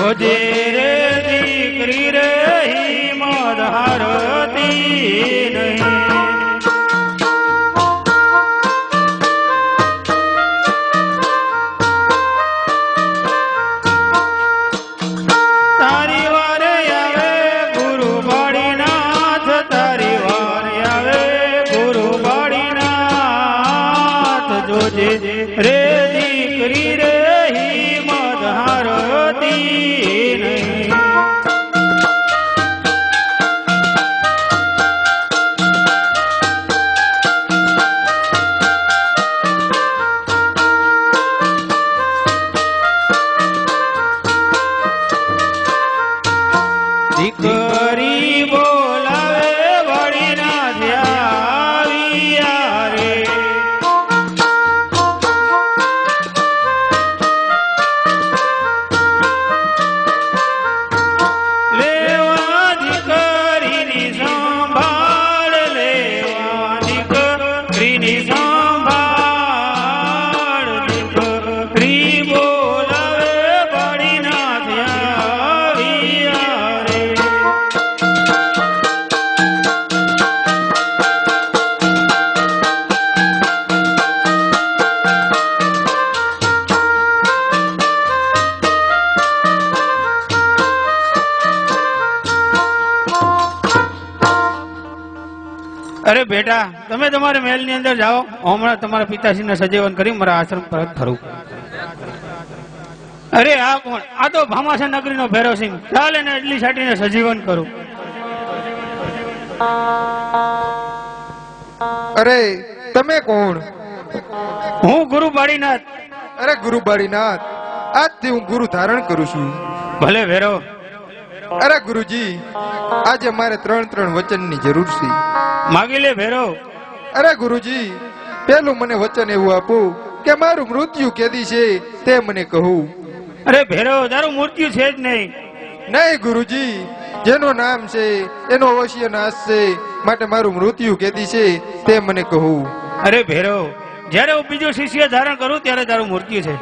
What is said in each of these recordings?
જોજે રે દીકરી રે હિંમત હારતી નહીં. રે દીકરી રે હિંમત હારતી નહીં. દીકરી બોલાવે વળી ના ધ્યાવિયા રે. અરે બેટા, તમે તમારા મહેલ ની અંદર જાઓ. હમણાં તમારા પિતાશ્રીને સજીવન કરી મારા આશ્રમ પરત ફરું. અરે આ કોણ? આ તો ભામાસા નગરીનો ભૈરવસિંહ. ચાલ એને એટલી સાટીને સજીવન કરું. અરે તમે કોણ? હું ગુરુ બાળીનાથ. અરે ગુરુ બાળીનાથ, આજથી હું ગુરુ ધારણ કરું છું. ભલે ભૈરવ. અરે ગુરુજી, આજે મારે 3 વચનની જરૂર છે. માગી લે ભૈરવ. અરે ગુરુજી, પેલું મને વચન એવું આપો કે મારું મૃત્યુ કેદી છે તે મને કહું. અરે ભૈરવ, તારું મૃત્યુ છે જ નહીં. નહીં ગુરુજી, જેનું નામ છે એનો અવશ્ય નાશ છે, માટે મારું મૃત્યુ કેદી છે તે મને કહું. અરે ભૈરવ, જ્યારે હું બીજો શિષ્ય ધારણ કરું ત્યારે તારું મૃત્યુ છે.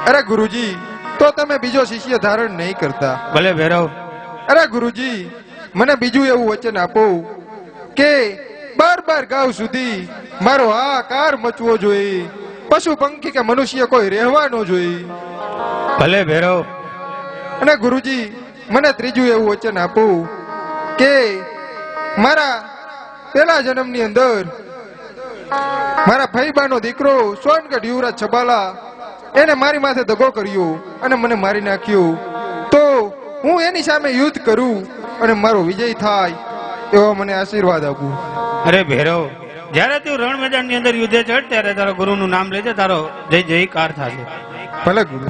અરે ગુરુજી, તો તમે બીજો શિષ્ય ધારણ નહીં કરતા. ભલે ભૈરવ. અરે ગુરુજી, મને બીજું એવું વચન આપો કે 12 ગાંવ સુધી મારો હાહાકાર મચવો જોઈએ, પશુ પંખી કે મનુષ્ય કોઈ રહેવા ન જોઈએ. ભલે ભૈરવ. અને ગુરુજી, મને ત્રીજું એવું વચન આપો કે મારા પેલા જન્મની અંદર મારા ફઈબાનો દીકરો સોનગઢ યુવરાજ છબાલા એને મારી માથે દગો કર્યો અને મને મારી નાખ્યો, તો હું એની સામે યુદ્ધ કરું અને મારો વિજય થાય એવો મને આશીર્વાદ આપું. અરે ભૈરવ, જ્યારે તું રણ મેદાન ની અંદર યુદ્ધે ચડ ત્યારે તારા ગુરુ નું નામ લેજે, તારો જય જયકાર થશે. ભલે ગુરુ.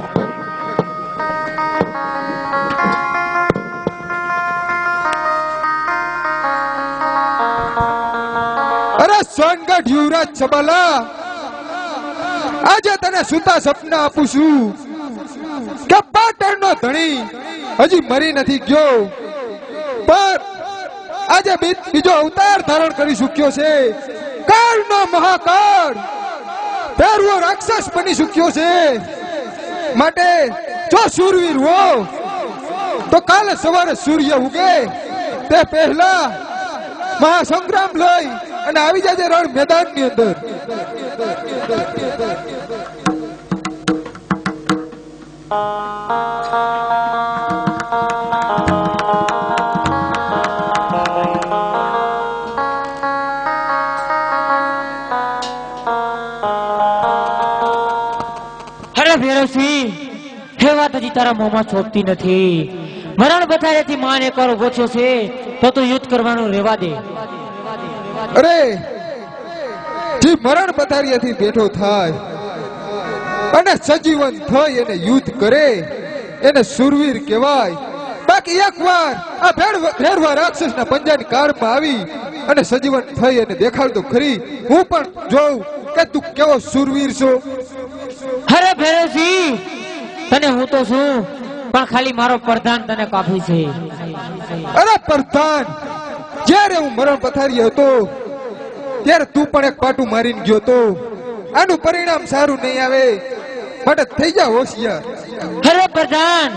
અરે સોનગઢ યુવરાજ છબાલા, આજે તને સુતા સપના આપું છું કે પાટણનો ધણી હજી મરી નથી ગયો, પણ આજે બીજો અવતાર ધારણ કરી ચૂક્યો છે. કાળનો મહાકાળ ફેરવો રાક્ષસ બની ચૂક્યો છે. માટે જો શૂરવીર હો તો કાલે સવારે સૂર્ય ઉગે તે પહેલા મહાસંગ્રામ લઈ અને આવી જાય રણ મેદાન ની અંદર. ભૈરવસિંહ, હે વાત હજી તારા મોંમાં છોડતી નથી. મરણ બતાડ્યાથી માન એકવાર ઉભો થયો છે તો તું યુદ્ધ કરવાનું રહેવા દે. અરે જે મરણ પથારીયાથી બેઠો થાય અને સજીવન થઈ એને યુદ્ધ કરે એને શૂરવીર કહેવાય. બાકી એકવાર આ ભેરવા રાક્ષસના પંજાની કાળમાં આવી અને સજીવન થઈ અને દેખાડ તો ખરી, હું પણ જોઉં કે તું કેવો શૂરવીર છો. અરે ભૈરવસિંહ, તને હું તો છું, પણ ખાલી મારો પ્રધાન તને કાફી છે. અરે પ્રધાન, જ્યારે હું મરણ પથારી હતો ત્યારે તું પણ એક પાટું મારીને ગયો તો. આનું પરિણામ સારું નહીં આવે, માટે થઈ જા હોશિયાર. અરે પ્રધાન,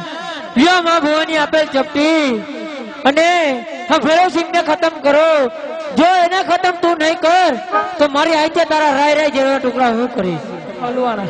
લ્યો માં ભવાની આપેલ ચપટી અને આ ભૈરવસિંહ ને ખતમ કરો. જો એને ખતમ તું નહીં કર તો મારી આઈતે તારા રાય રાય જેવા ટુકડા હું કરીશ. હલવાના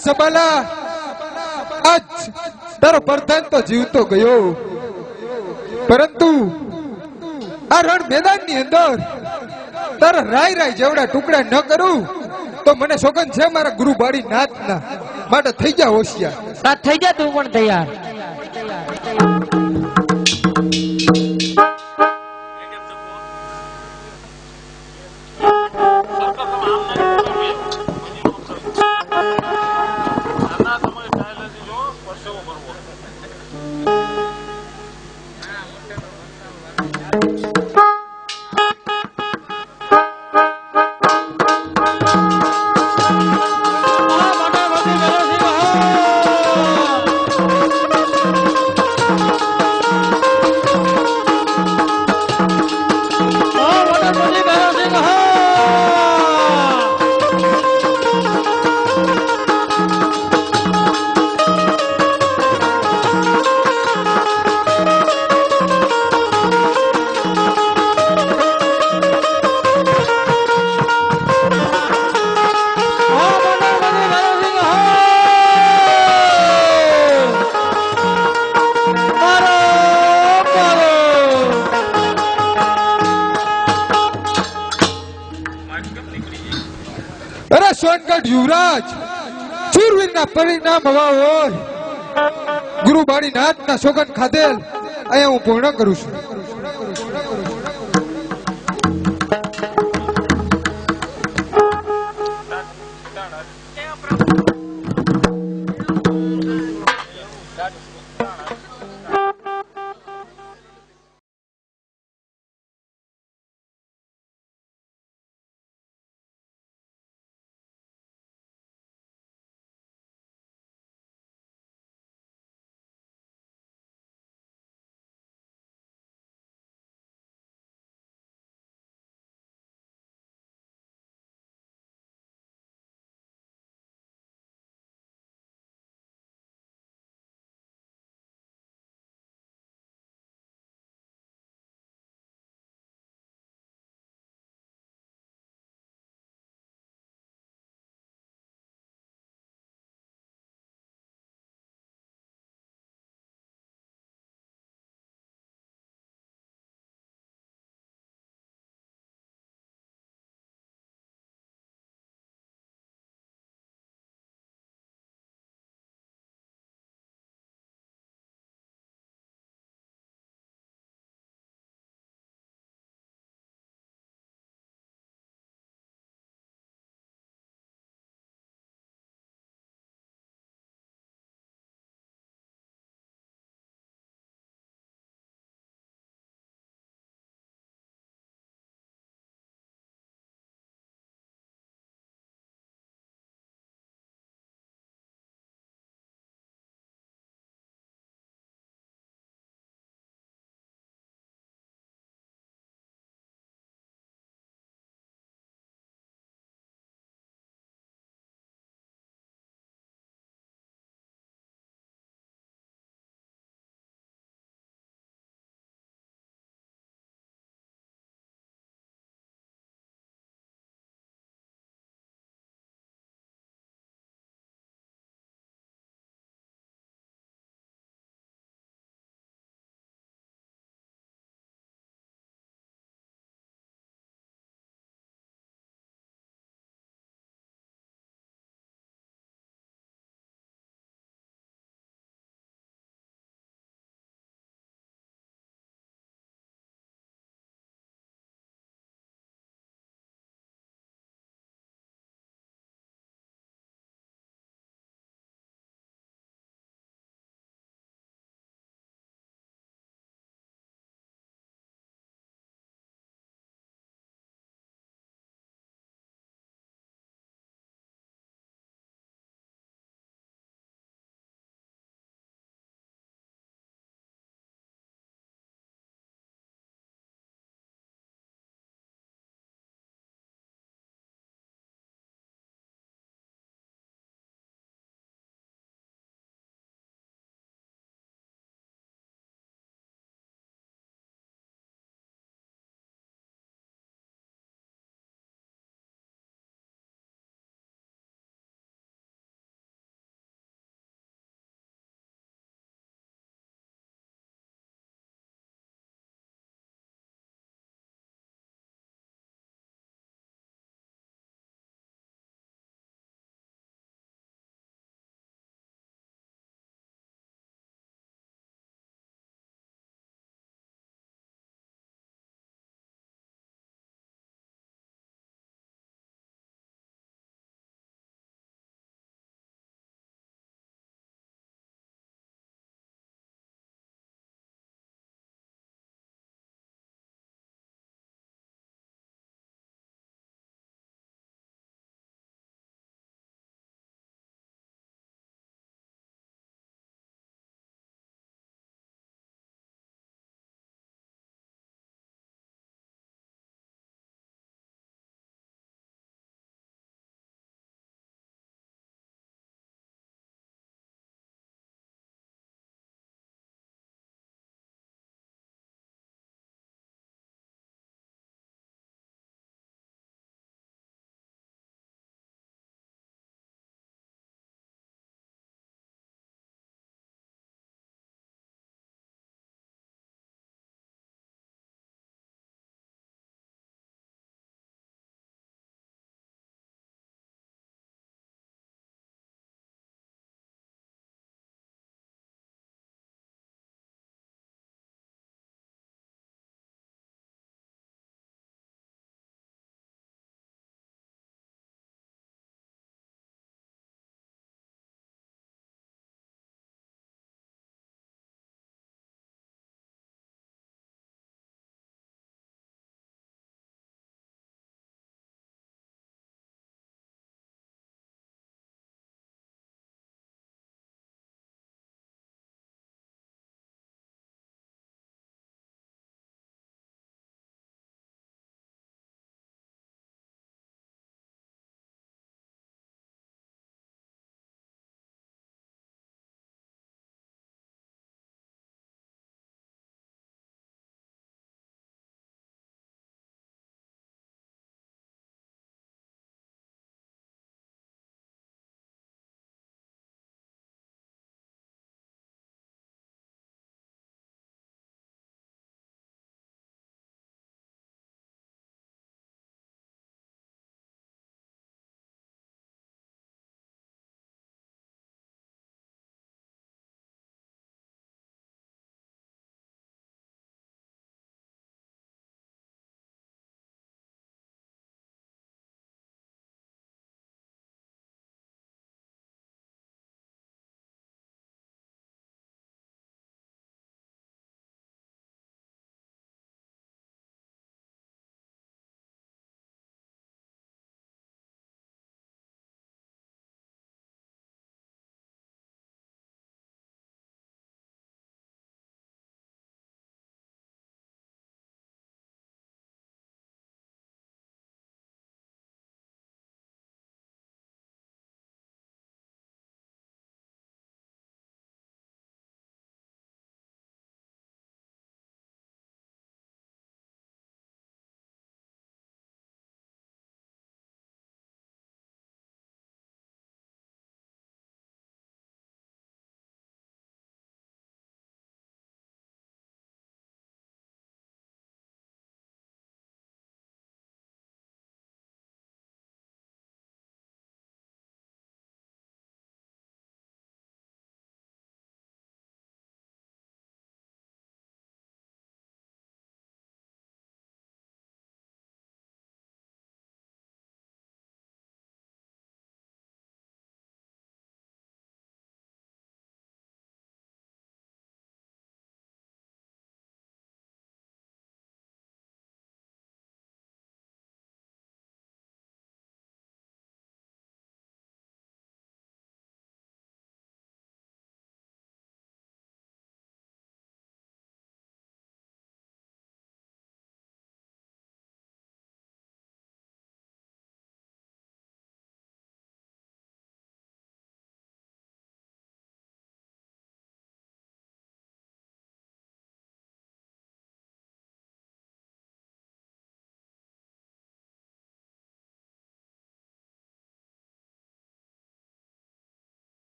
સબાલા આજ તારો પ્રધાન તો જીવતો ગયો, પરંતુ આ રણ મેદાનની અંદર તારા રાય રાય જેવડા ટુકડા ન કરું તો મને સોગન છે મારા ગુરુ બાળી નાથના. માટે થઈ જા હોશિયાર. થઈ જા તું પણ તૈયાર. સોનગઢ યુવરાજ શૂરવીરના પરિણામ હવા હોય ગુરુ બાળી નાથના સોગન ખાધેલ અહીંયા હું પૂર્ણ કરું છું.